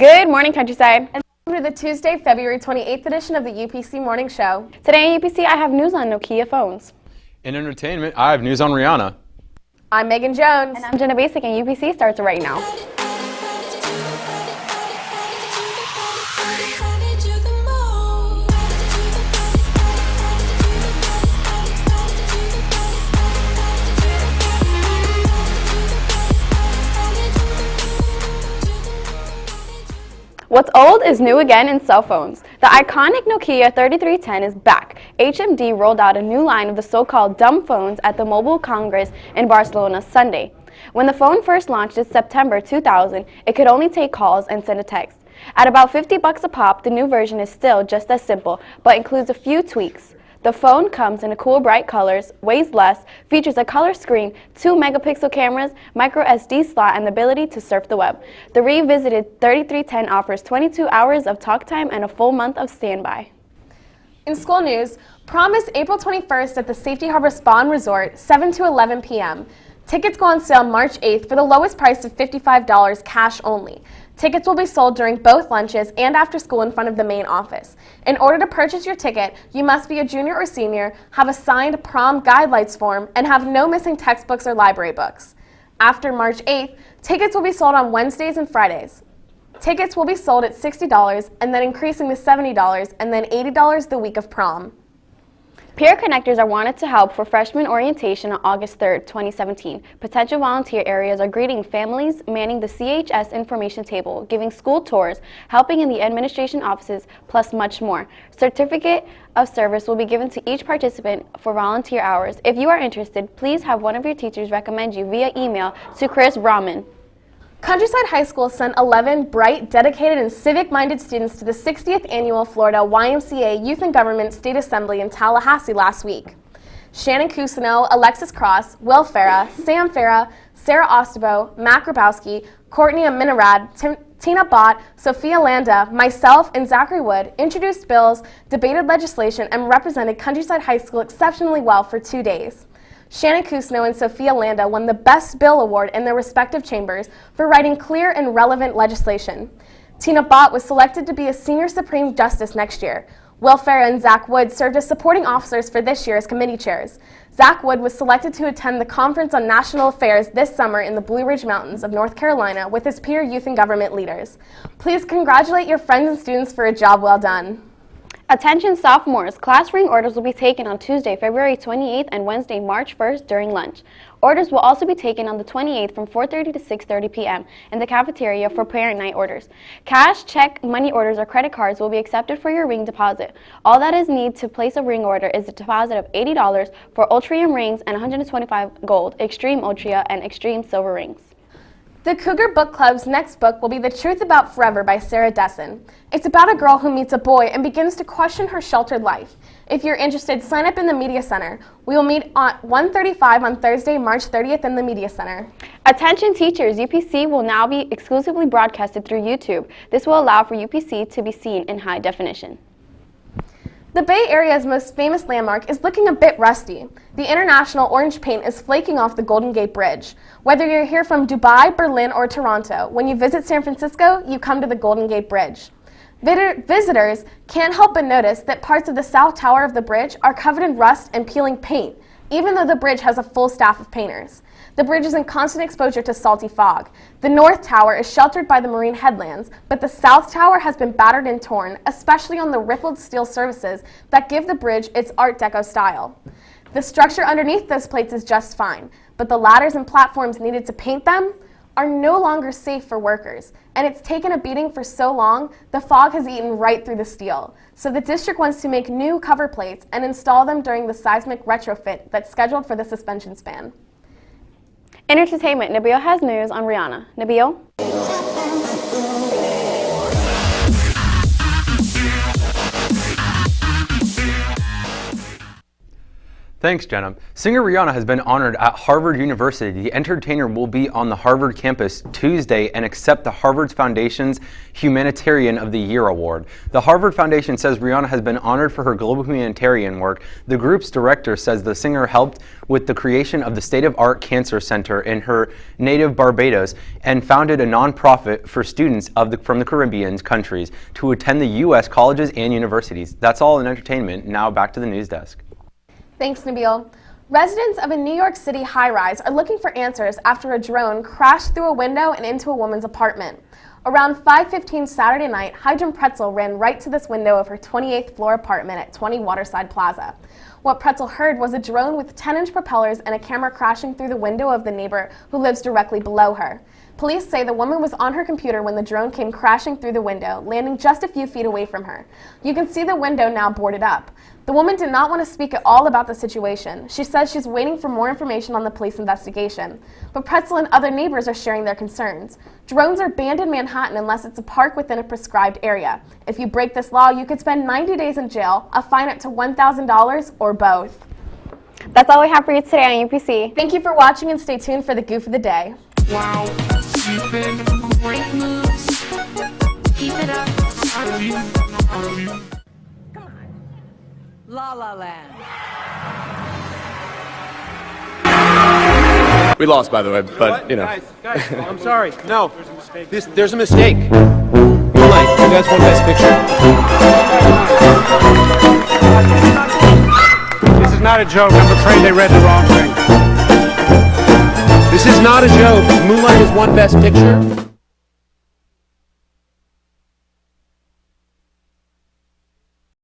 Good morning, Countryside. And welcome to the Tuesday, February 28th edition of the UPC Morning Show. Today in UPC, I have news on Nokia phones. In entertainment, I have news on Rihanna. I'm Megan Jones. And I'm Jenna Basic, and UPC starts right now. What's old is new again in cell phones. The iconic Nokia 3310 is back. HMD rolled out a new line of the so-called dumb phones at the Mobile Congress in Barcelona Sunday. When the phone first launched in September 2000, it could only take calls and send a text. At about $50 a pop, the new version is still just as simple, but includes a few tweaks. The phone comes in cool bright colors, weighs less, features a color screen, 2-megapixel cameras, micro SD slot, and the ability to surf the web. The revisited 3310 offers 22 hours of talk time and a full month of standby. In school news, prom is April 21st at the Safety Harbor Spa and Resort, 7 to 11 p.m. Tickets go on sale March 8th for the lowest price of $55 cash only. Tickets will be sold during both lunches and after school in front of the main office. In order to purchase your ticket, you must be a junior or senior, have a signed prom guidelines form, and have no missing textbooks or library books. After March 8th, tickets will be sold on Wednesdays and Fridays. Tickets will be sold at $60 and then increasing to $70 and then $80 the week of prom. Peer connectors are wanted to help for freshman orientation on August 3rd, 2017. Potential volunteer areas are greeting families, manning the CHS information table, giving school tours, helping in the administration offices, plus much more. Certificate of service will be given to each participant for volunteer hours. If you are interested, please have one of your teachers recommend you via email to Chris Rahman. Countryside High School sent 11 bright, dedicated, and civic-minded students to the 60th Annual Florida YMCA Youth and Government State Assembly in Tallahassee last week. Shannon Cousineau, Alexis Cross, Will Farah, Sam Farah, Sarah Ostabo, Matt Grabowski, Courtney Aminarad, Tina Bott, Sophia Landa, myself, and Zachary Wood introduced bills, debated legislation, and represented Countryside High School exceptionally well for 2 days. Shannon Cousineau and Sophia Landa won the Best Bill Award in their respective chambers for writing clear and relevant legislation. Tina Bott was selected to be a Senior Supreme Justice next year. Will Farah and Zach Wood served as supporting officers for this year as committee chairs. Zach Wood was selected to attend the Conference on National Affairs this summer in the Blue Ridge Mountains of North Carolina with his peer youth and government leaders. Please congratulate your friends and students for a job well done. Attention sophomores, class ring orders will be taken on Tuesday, February 28th and Wednesday, March 1st during lunch. Orders will also be taken on the 28th from 4:30 to 6:30 p.m. in the cafeteria for parent night orders. Cash, check, money orders, or credit cards will be accepted for your ring deposit. All that is needed to place a ring order is a deposit of $80 for Ultrium rings and $125 gold, Extreme Ultra, and Extreme Silver rings. The Cougar Book Club's next book will be The Truth About Forever by Sarah Dessen. It's about a girl who meets a boy and begins to question her sheltered life. If you're interested, sign up in the Media Center. We will meet at 1:35 on Thursday, March 30th in the Media Center. Attention teachers, UPC will now be exclusively broadcasted through YouTube. This will allow for UPC to be seen in high definition. The Bay Area's most famous landmark is looking a bit rusty. The international orange paint is flaking off the Golden Gate Bridge. Whether you're here from Dubai, Berlin, or Toronto, when you visit San Francisco, you come to the Golden Gate Bridge. Visitors can't help but notice that parts of the south tower of the bridge are covered in rust and peeling paint, even though the bridge has a full staff of painters. The bridge is in constant exposure to salty fog. The north tower is sheltered by the marine headlands, but the south tower has been battered and torn, especially on the rippled steel surfaces that give the bridge its Art Deco style. The structure underneath those plates is just fine, but the ladders and platforms needed to paint them are no longer safe for workers, and it's taken a beating for so long, the fog has eaten right through the steel. So the district wants to make new cover plates and install them during the seismic retrofit that's scheduled for the suspension span. In entertainment, Nabil has news on Rihanna. Nabil? Thanks, Jenna. Singer Rihanna has been honored at Harvard University. The entertainer will be on the Harvard campus Tuesday and accept the Harvard Foundation's Humanitarian of the Year award. The Harvard Foundation says Rihanna has been honored for her global humanitarian work. The group's director says the singer helped with the creation of the state-of-the-art cancer center in her native Barbados and founded a nonprofit for students from the Caribbean countries to attend the U.S. colleges and universities. That's all in entertainment. Now back to the news desk. Thanks, Nabil. Residents of a New York City high-rise are looking for answers after a drone crashed through a window and into a woman's apartment. Around 5:15 Saturday night, Hydrant Pretzel ran right to this window of her 28th floor apartment at 20 Waterside Plaza. What Pretzel heard was a drone with 10-inch propellers and a camera crashing through the window of the neighbor who lives directly below her. Police say the woman was on her computer when the drone came crashing through the window, landing just a few feet away from her. You can see the window now boarded up. The woman did not want to speak at all about the situation. She says she's waiting for more information on the police investigation. But Pretzel and other neighbors are sharing their concerns. Drones are banned in Manhattan unless it's a park within a prescribed area. If you break this law, you could spend 90 days in jail, a fine up to $1,000, or both. That's all we have for you today on UPC. Thank you for watching and stay tuned for the Goof of the Day. Wow, stupid, great moves. Keep it up. Come on. La La Land. We lost, by the way, but you know. Guys, I'm sorry. No, there's a mistake. Moonlight, you guys want Best Picture? This is not a joke. I'm afraid they read the wrong thing. This is not a joke. Moonlight has won Best Picture.